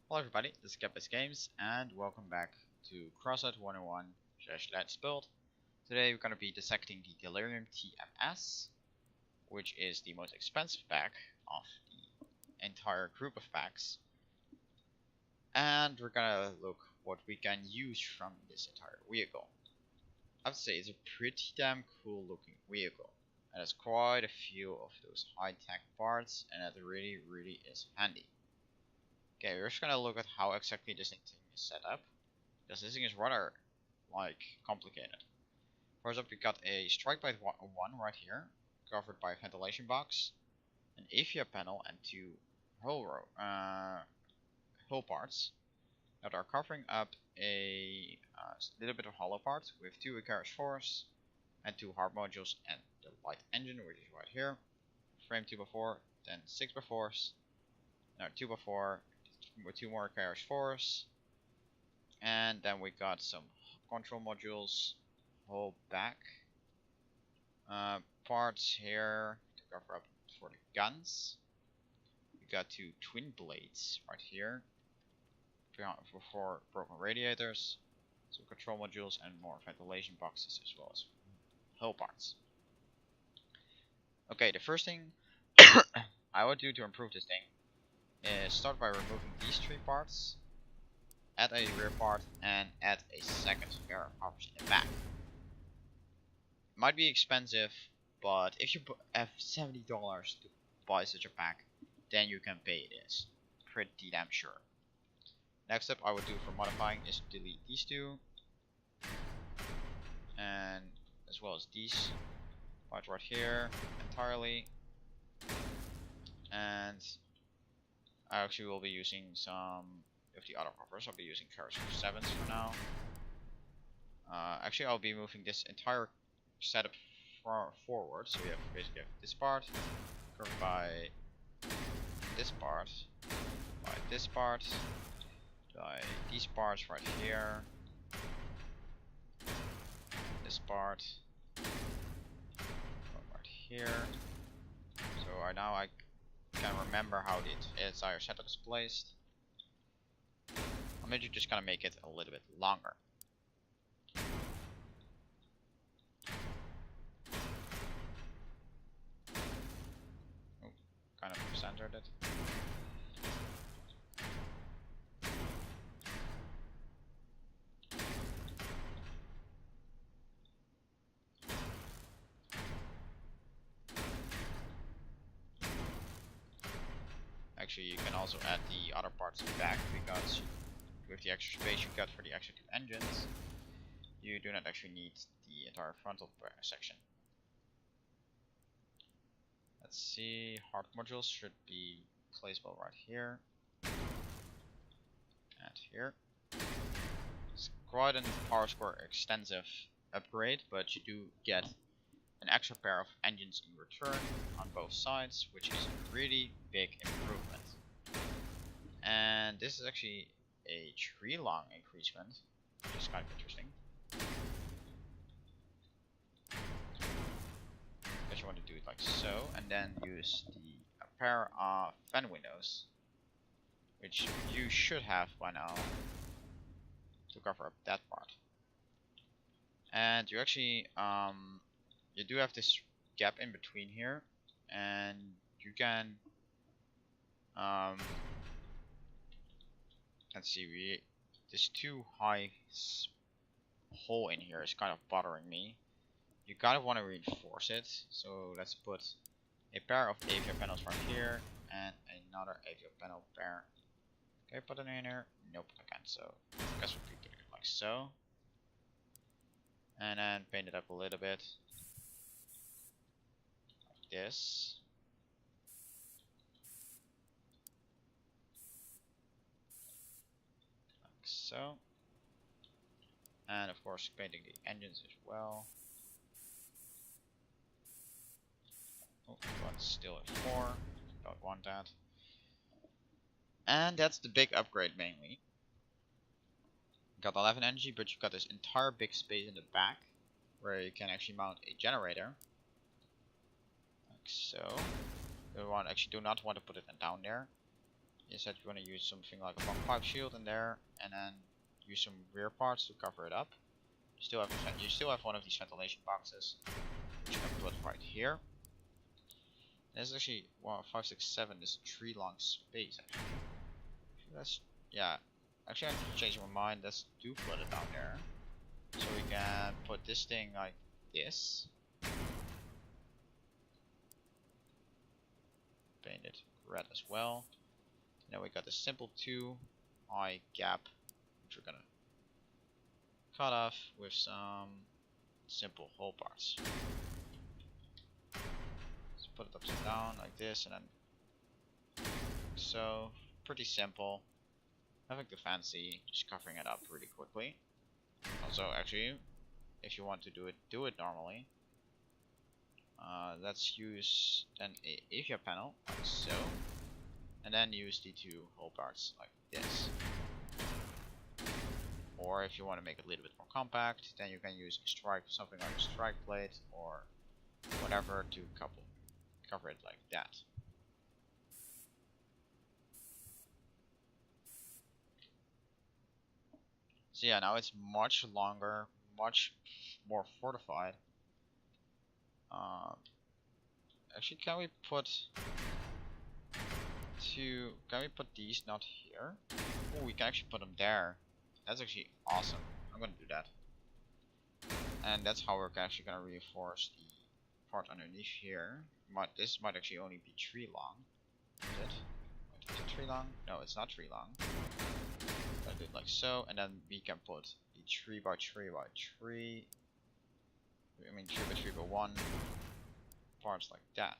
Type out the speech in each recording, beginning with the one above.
Hello everybody, this is Capes Games, and welcome back to Crossout 101/Let's Build. Today we're going to be dissecting the DeLirium TMS, which is the most expensive pack of the entire group of packs. And we're going to look what we can use from this entire vehicle. I would say it's a pretty damn cool looking vehicle. And has quite a few of those high-tech parts, and it really is handy. Okay, we're just gonna look at how exactly this thing is set up, because this thing is rather, complicated. First up, we got a strike plate 1 right here, covered by a ventilation box, an AVIA panel, and two hull parts that are covering up a little bit of hollow part with two carriage force and two hard modules and the light engine, which is right here. Frame 2x4, then 6x4s, no 2x4. With two more carriage force, and then we got some control modules, whole back parts here to cover up for the guns. We got two twin blades right here for 4 broken radiators, some control modules, and more ventilation boxes as well as hull parts. Okay, the first thing I would do to improve this thing is start by removing these 3 parts, add a rear part, and add a second pair of hoppers in the back. It might be expensive, but if you have $70 to buy such a pack, then you can pay this. Pretty damn sure. Next step I would do for modifying is delete these 2, and as well as these parts right here entirely, and I actually will be using some of the other covers. I'll be using carriage 7s for now. Actually, I'll be moving this entire setup forward. So we have basically this part covered by this part, by this part, by these parts right here, this part, right here. So right now I can remember how the entire setup is placed. I'm maybe just gonna make it a little bit longer. Oh, kind of centered it. Actually, you can also add the other parts back, because with the extra space you got for the extra 2 engines, you do not actually need the entire frontal section. Let's see, hard modules should be placeable right here and here. It's quite a power score extensive upgrade, but you do get an extra pair of engines in return on both sides, which is a really big improvement. And this is actually a tree long increasement, which is kind of interesting. Because you want to do it like so, and then use a pair of fan windows, which you should have by now, to cover up that part. And you actually you do have this gap in between here, and you can let's see, this too high hole in here is kind of bothering me. You kind of want to reinforce it, so let's put a pair of AVIA panels right here and another AVIA panel pair. Can I put it in here? Nope, I can't. So I guess we'll be doing it like so, and then paint it up a little bit like this. So, and of course painting the engines as well. Oh, one's still at 4, don't want that. And that's the big upgrade mainly. Got 11 energy, but you've got this entire big space in the back where you can actually mount a generator. Like so. You actually do not want to put it down there. you said you want to use something like a bomb pipe shield in there, and then use some rear parts to cover it up. You still have one of these ventilation boxes, which you can put right here. There's actually 5, 6, 7. This tree long space. Actually, that's yeah. Actually, I'm changing my mind. Let's do put it down there, so we can put this thing like this. Paint it red as well. And then we got a simple 2-eye gap, which we're gonna cut off with some simple hole parts. Let's put it upside down like this, and then so pretty simple. Nothing too fancy, just covering it up really quickly. Also, actually, if you want to do it normally. Let's use then a AVIA panel like so, and then use the 2 hole parts like this. Or if you want to make it a little bit more compact, then you can use something like a strike plate or whatever to cover it like that. So yeah, now it's much longer, much more fortified. Actually, can we put these not here? Oh, we can actually put them there. That's actually awesome. I'm gonna do that. And that's how we're actually gonna reinforce the part underneath here. This might actually only be tree long. Is it? Wait, is it tree long? No, it's not tree long. I do it like so, and then we can put the 3 by 3 by 3. I mean 3 by 3 by 1 parts like that.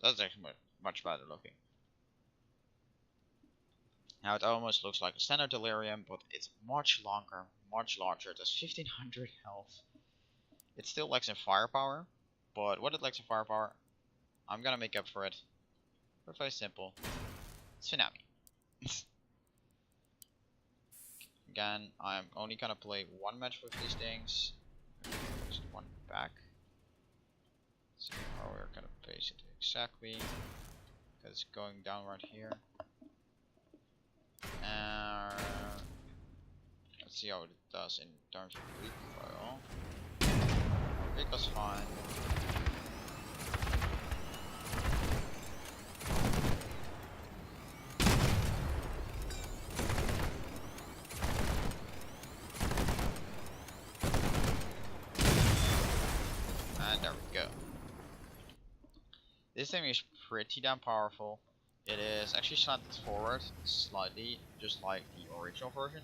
That's actually much better looking. Now it almost looks like a standard DeLirium, but it's much longer, much larger. It has 1500 health. It still lacks in firepower, but what it lacks in firepower, I'm gonna make up for it. But very simple. Tsunami. Again, I'm only gonna play 1 match with these things. Just 1 back. See how we're gonna paste it exactly. Because it's going down right here. Let's see how it does in terms of recoil. Recoil's fine. And there we go. This thing is pretty damn powerful. It is actually slanted forward slightly, just like the original version,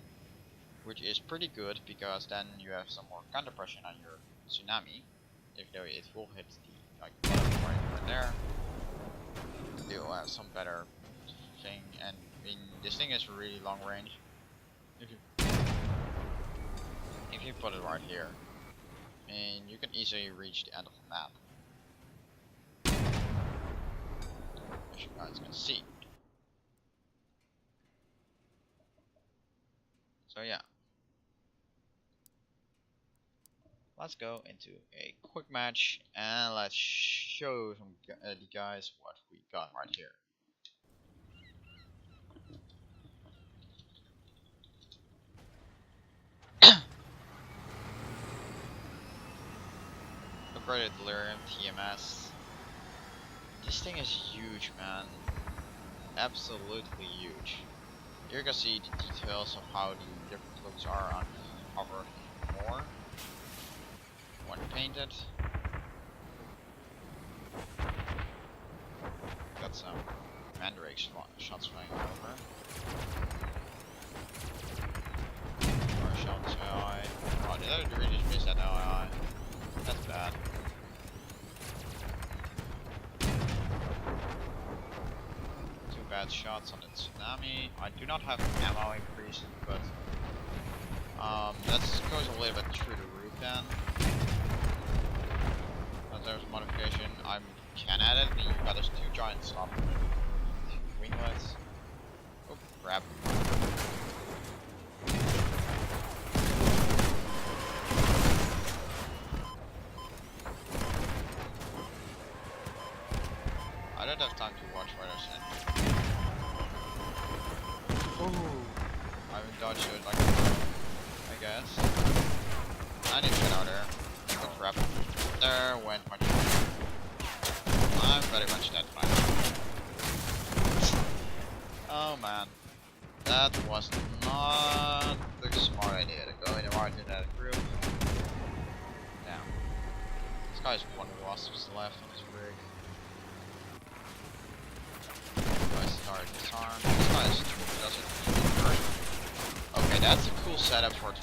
which is pretty good because then you have some more counter pressure on your tsunami, even though it will hit the like bottom right there. You'll have some better thing, and I mean this thing is really long range. If you put it right here, I mean you can easily reach the end of the map. As you guys can see. So yeah, let's go into a quick match and let's show the guys what we got right here. Upgraded DeLirium TMS. This thing is huge, man. Absolutely huge. Here you can see the details of how the different looks are on the cover more when painted. Got some Mandrake shots flying over. Or shots AI. Oh, did I really just miss that AI? That's bad. Bad shots on the tsunami. I do not have ammo increase, but that goes a little bit through the roof then. But there's modification. I can add it. You got those 2 giant stop winglets. Oh crap. I don't don't have time to watch where they're sent. Ooh. I haven't dodged it like I guess. I need to get out there. Go crap. There went my train. I'm very much dead by now. Oh man. That was not the smart idea to go in right in that group. Damn. This guy's one wasps left on his rig. This guy started disarm. This guy doesn't hurt. Okay, that's a cool setup for it.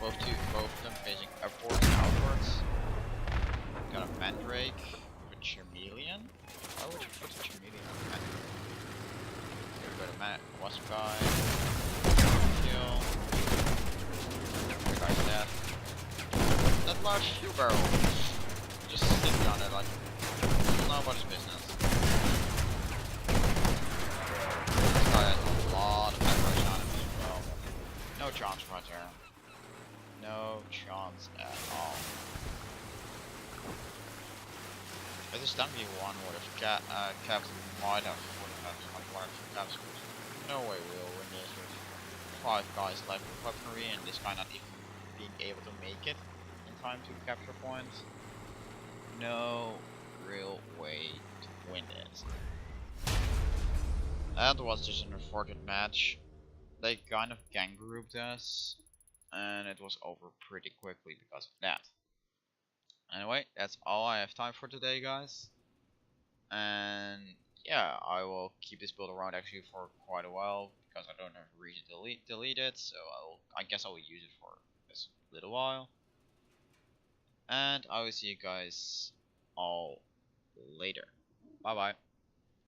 Both of them facing upwards and outwards. Got a mandrake with a chameleon. Why would you put a chameleon on a mandrake? Here we go to wasp guy. Kill. The guy's dead. That large fuel barrel. Just sitting on it like nobody's business. This guy has a lot of aggression on him as well. No chance right there. No chance at all. If this W1 would have kept wide up, would have had like 1 or 2 caps. No way we'll win this with 5 guys left with weaponry and this guy not even being able to make it in time to the capture point. No real way to win this. That was just an unfortunate match. They kind of gang grouped us. And it was over pretty quickly because of that. Anyway, that's all I have time for today, guys. And yeah, I will keep this build around actually for quite a while because I don't have a reason to delete it. So I guess I will use it for this little while. And I will see you guys all later. Bye bye.